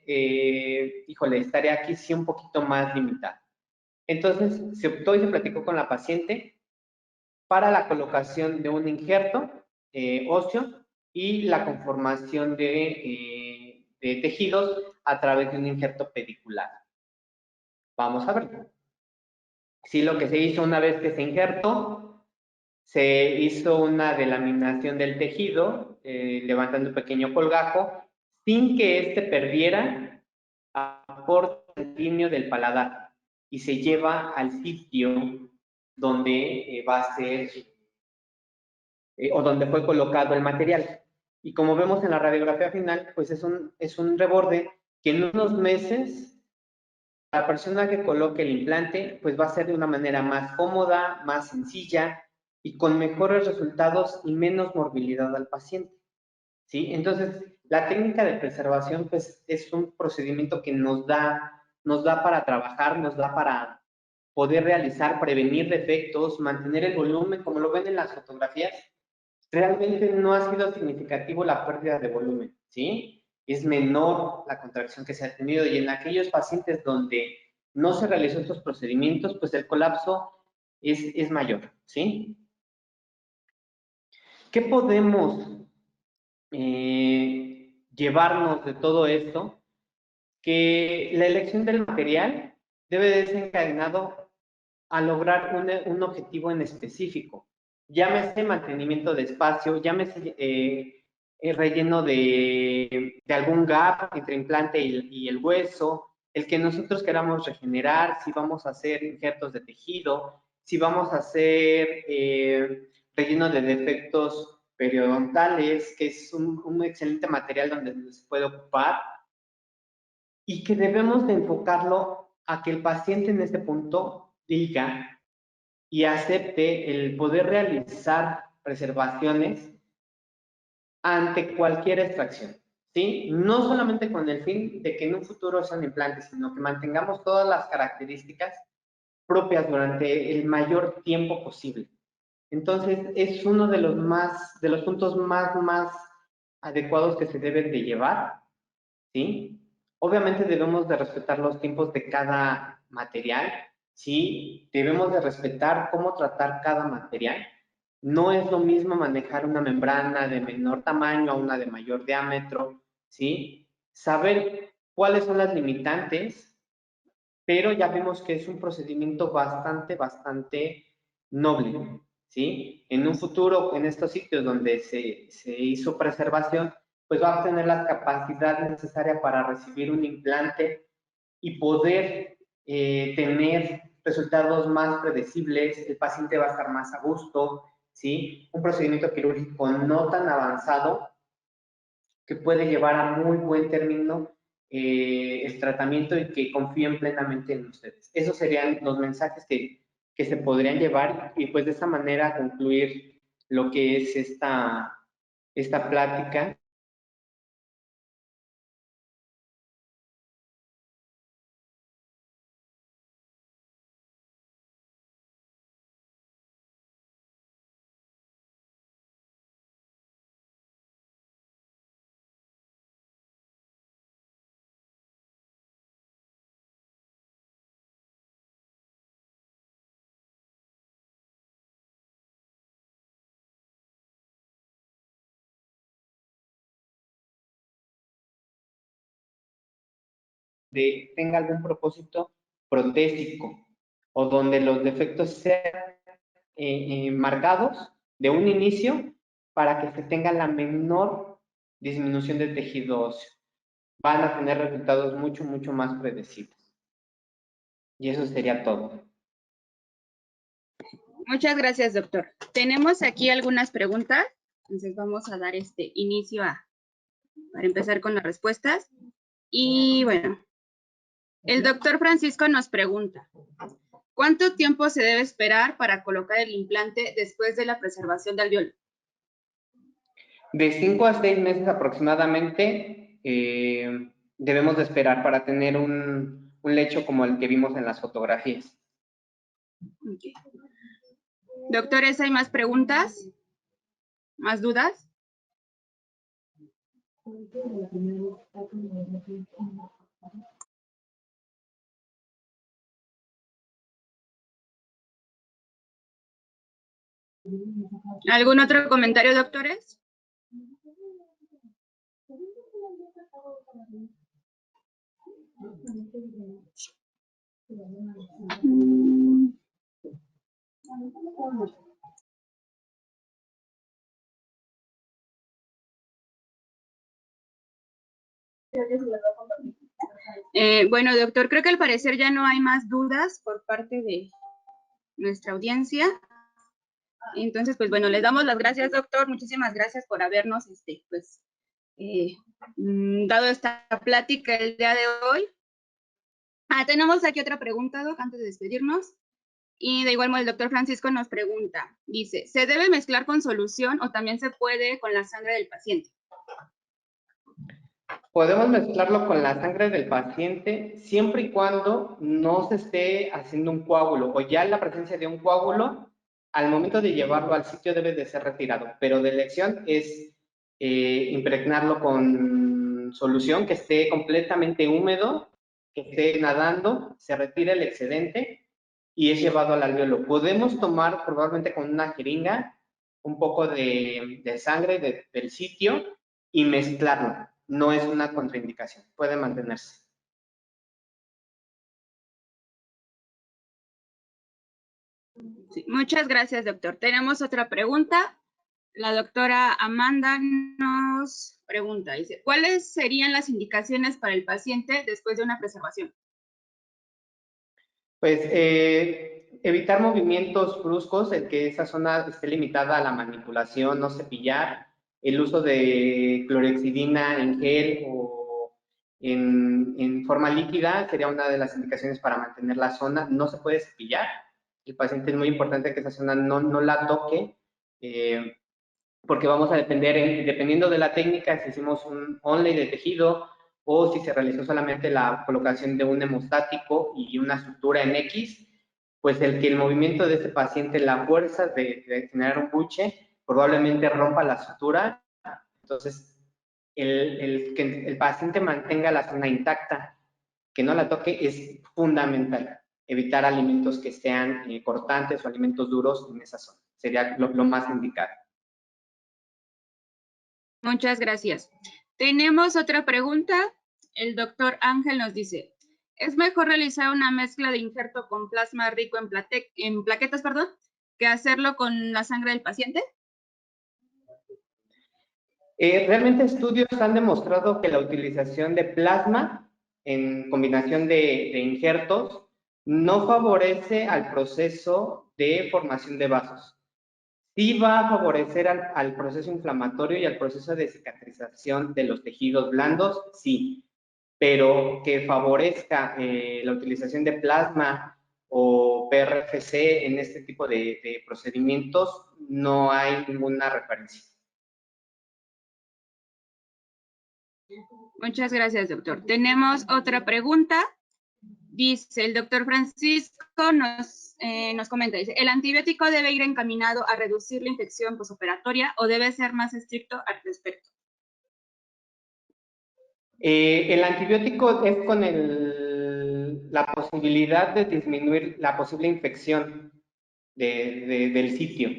híjole, estaría aquí sí un poquito más limitada. Entonces, se optó y se platicó con la paciente para la colocación de un injerto óseo y la conformación de tejidos a través de un injerto pedicular. Vamos a ver. Sí, lo que se hizo una vez que se injertó, se hizo una delaminación del tejido, levantando un pequeño colgajo, sin que éste perdiera aporte sanguíneo del paladar y se lleva al sitio donde va a ser o donde fue colocado el material. Y como vemos en la radiografía final, pues es un reborde que en unos meses la persona que coloque el implante pues va a ser de una manera más cómoda, más sencilla y con mejores resultados y menos morbilidad al paciente, ¿sí? Entonces, la técnica de preservación pues es un procedimiento que nos da para trabajar, nos da para poder realizar, prevenir defectos, mantener el volumen, como lo ven en las fotografías. Realmente no ha sido significativo la pérdida de volumen, ¿sí? Es menor la contracción que se ha tenido y en aquellos pacientes donde no se realizó estos procedimientos, pues el colapso es mayor, ¿sí? ¿Qué podemos llevarnos de todo esto? Que la elección del material debe de ser encadenado a lograr un objetivo en específico. Llámese mantenimiento de espacio, llámese relleno de algún gap entre implante y el hueso, el que nosotros queramos regenerar, si vamos a hacer injertos de tejido, si vamos a hacer relleno de defectos periodontales, que es un excelente material donde se puede ocupar, y que debemos de enfocarlo a que el paciente en este punto diga y acepte el poder realizar preservaciones ante cualquier extracción, ¿sí? No solamente con el fin de que en un futuro sean implantes, sino que mantengamos todas las características propias durante el mayor tiempo posible. Entonces, es uno de los puntos más adecuados que se deben de llevar, ¿sí? Obviamente debemos de respetar los tiempos de cada material, ¿sí? Debemos de respetar cómo tratar cada material. No es lo mismo manejar una membrana de menor tamaño a una de mayor diámetro, ¿sí? Saber cuáles son las limitantes, pero ya vimos que es un procedimiento bastante noble, ¿sí? En un futuro, en estos sitios donde se hizo preservación, pues va a tener la capacidad necesaria para recibir un implante y poder tener resultados más predecibles, el paciente va a estar más a gusto, ¿sí? Un procedimiento quirúrgico no tan avanzado que puede llevar a muy buen término el tratamiento y que confíen plenamente en ustedes. Esos serían los mensajes que se podrían llevar y pues de esta manera concluir lo que es esta plática tenga algún propósito protésico o donde los defectos sean marcados de un inicio para que se tenga la menor disminución de tejido óseo. Van a tener resultados mucho, mucho más predecibles. Y eso sería todo. Muchas gracias, doctor. Tenemos aquí algunas preguntas, entonces vamos a dar inicio para empezar con las respuestas. Y bueno, el doctor Francisco nos pregunta, ¿cuánto tiempo se debe esperar para colocar el implante después de la preservación de alveolo? De 5 a 6 meses aproximadamente debemos de esperar para tener un lecho como el que vimos en las fotografías. Okay. Doctores, ¿hay más preguntas? ¿Más dudas? ¿Algún otro comentario, doctores? Bueno, doctor, creo que al parecer ya no hay más dudas por parte de nuestra audiencia. Entonces, pues bueno, les damos las gracias, doctor. Muchísimas gracias por habernos dado esta plática el día de hoy. Tenemos aquí otra pregunta, doc, antes de despedirnos. Y de igual modo, el doctor Francisco nos pregunta, dice, ¿se debe mezclar con solución o también se puede con la sangre del paciente? Podemos mezclarlo con la sangre del paciente siempre y cuando no se esté haciendo un coágulo o ya en la presencia de un coágulo, al momento de llevarlo al sitio debe de ser retirado, pero de elección es impregnarlo con solución que esté completamente húmedo, que esté nadando, se retire el excedente y es llevado al alveolo. Podemos tomar probablemente con una jeringa un poco de sangre del sitio y mezclarlo. No es una contraindicación, puede mantenerse. Sí, muchas gracias, doctor. Tenemos otra pregunta. La doctora Amanda nos pregunta, dice, ¿cuáles serían las indicaciones para el paciente después de una preservación? Pues evitar movimientos bruscos, el que esa zona esté limitada a la manipulación, no cepillar, el uso de clorexidina en gel o en forma líquida sería una de las indicaciones para mantener la zona. No se puede cepillar. El paciente es muy importante que esa zona no la toque, porque vamos a depender, dependiendo de la técnica, si hicimos un onlay de tejido o si se realizó solamente la colocación de un hemostático y una sutura en X, pues el movimiento de ese paciente, la fuerza de generar un buche, probablemente rompa la sutura. Entonces, que el paciente mantenga la zona intacta, que no la toque, es fundamental. Evitar alimentos que sean cortantes o alimentos duros en esa zona. Sería lo más indicado. Muchas gracias. Tenemos otra pregunta. El doctor Ángel nos dice, ¿es mejor realizar una mezcla de injerto con plasma rico en plaquetas, que hacerlo con la sangre del paciente? Realmente estudios han demostrado que la utilización de plasma en combinación de injertos no favorece al proceso de formación de vasos. Sí va a favorecer al proceso inflamatorio y al proceso de cicatrización de los tejidos blandos, sí, pero que favorezca la utilización de plasma o PRFC en este tipo de procedimientos, no hay ninguna referencia. Muchas gracias, doctor. Tenemos otra pregunta. Dice el doctor Francisco, nos comenta, dice, ¿el antibiótico debe ir encaminado a reducir la infección posoperatoria o debe ser más estricto al respecto? El antibiótico es con la posibilidad de disminuir la posible infección del sitio.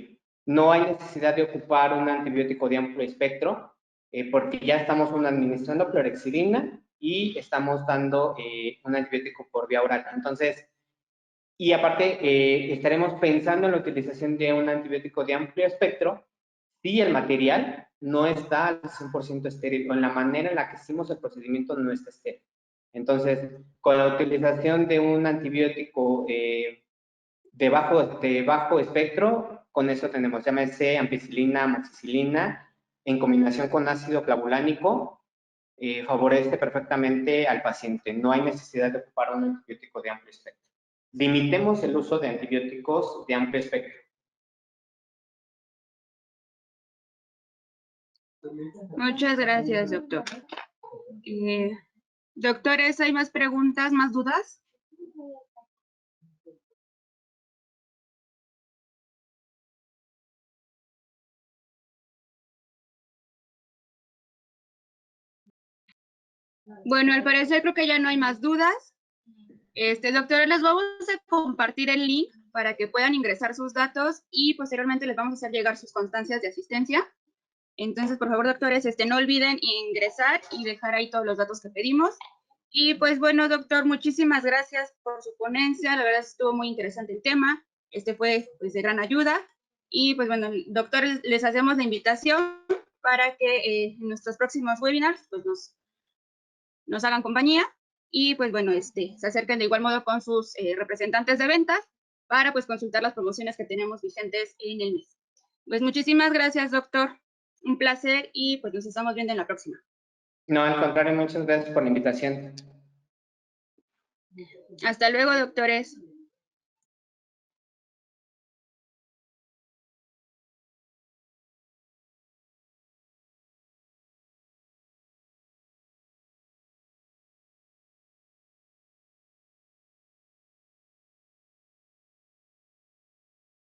No hay necesidad de ocupar un antibiótico de amplio espectro porque ya estamos administrando clorexidina y estamos dando un antibiótico por vía oral. Entonces, y aparte, estaremos pensando en la utilización de un antibiótico de amplio espectro si el material no está al 100% estéril o en la manera en la que hicimos el procedimiento no está estéril. Entonces, con la utilización de un antibiótico de bajo espectro, con eso tenemos, llámese ampicilina, amoxicilina, en combinación con ácido clavulánico, favorece perfectamente al paciente. No hay necesidad de ocupar un antibiótico de amplio espectro. Limitemos el uso de antibióticos de amplio espectro. Muchas gracias, doctor. Doctores, ¿hay más preguntas, más dudas? Bueno, al parecer creo que ya no hay más dudas. Doctores, les vamos a compartir el link para que puedan ingresar sus datos y posteriormente les vamos a hacer llegar sus constancias de asistencia. Entonces, por favor, doctores, no olviden ingresar y dejar ahí todos los datos que pedimos. Y pues bueno, doctor, muchísimas gracias por su ponencia. La verdad estuvo muy interesante el tema. Fue pues de gran ayuda. Y pues bueno, doctores, les hacemos la invitación para que en nuestros próximos webinars pues nos hagan compañía. Y pues bueno, se acerquen de igual modo con sus representantes de ventas para pues consultar las promociones que tenemos vigentes en el mes. Pues muchísimas gracias, doctor. Un placer y pues nos estamos viendo en la próxima. No, al contrario, muchas gracias por la invitación. Hasta luego, doctores.